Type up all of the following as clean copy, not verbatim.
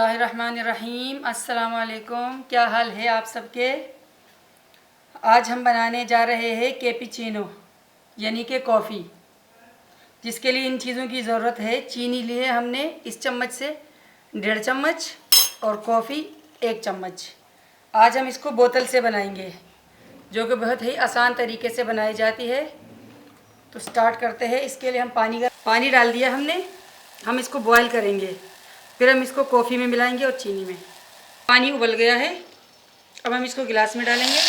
बिस्मिल्लाहिर्रहमानिर्रहीम। अस्सलाम वालेकुम। क्या हाल है आप सबके। आज हम बनाने जा रहे हैं कैपुचिनो यानी कि कॉफ़ी, जिसके लिए इन चीज़ों की ज़रूरत है। चीनी ली है हमने इस चम्मच से 1.5 चम्मच और कॉफ़ी 1 चम्मच। आज हम इसको बोतल से बनाएंगे, जो कि बहुत ही आसान तरीके से बनाई जाती है। तो स्टार्ट करते हैं। इसके लिए हम पानी डाल दिया हमने। हम इसको बॉईल करेंगे, फिर हम इसको कॉफ़ी में मिलाएंगे और चीनी में। पानी उबल गया है, अब हम इसको गिलास में डालेंगे।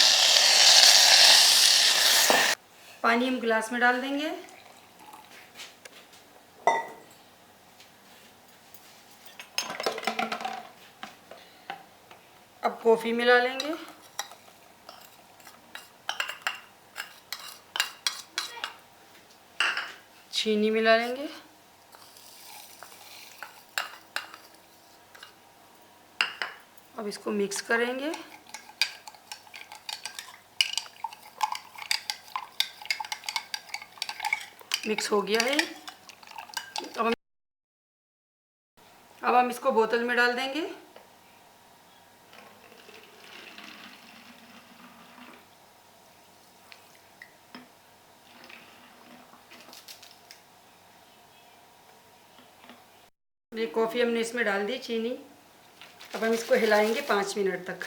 पानी हम गिलास में डाल देंगे। अब कॉफ़ी मिला लेंगे। चीनी मिला लेंगे। अब इसको मिक्स करेंगे। मिक्स हो गया है। अब हम इसको बोतल में डाल देंगे। ये कॉफ़ी हमने इसमें डाल दी, चीनी। अब हम इसको हिलाएंगे 5 मिनट तक।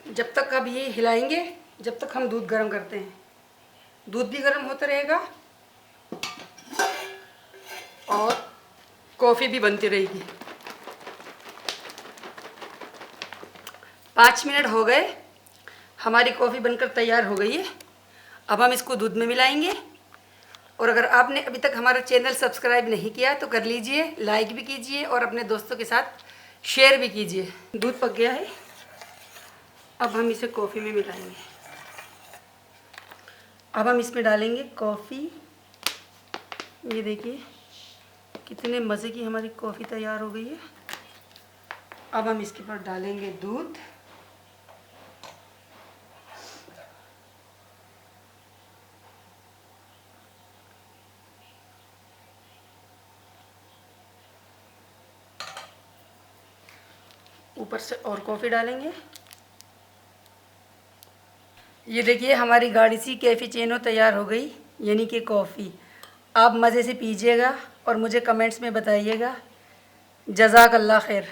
जब तक अब ये हिलाएंगे, जब तक हम दूध गर्म करते हैं। दूध भी गर्म होता रहेगा और कॉफ़ी भी बनती रहेगी। 5 मिनट हो गए, हमारी कॉफ़ी बनकर तैयार हो गई है। अब हम इसको दूध में मिलाएंगे। और अगर आपने अभी तक हमारा चैनल सब्सक्राइब नहीं किया तो कर लीजिए, लाइक भी कीजिए और अपने दोस्तों के साथ शेयर भी कीजिए। दूध पक गया है, अब हम इसे कॉफ़ी में मिलाएंगे। अब हम इसमें डालेंगे कॉफ़ी। ये देखिए कितने मज़े की हमारी कॉफ़ी तैयार हो गई है। अब हम इसके ऊपर डालेंगे दूध। ऊपर से और कॉफ़ी डालेंगे। ये देखिए हमारी गाढ़ी सी कैपुचिनो तैयार हो गई, यानी कि कॉफ़ी। आप मज़े से पीजिएगा और मुझे कमेंट्स में बताइएगा। जज़ाकल्लाह खैर।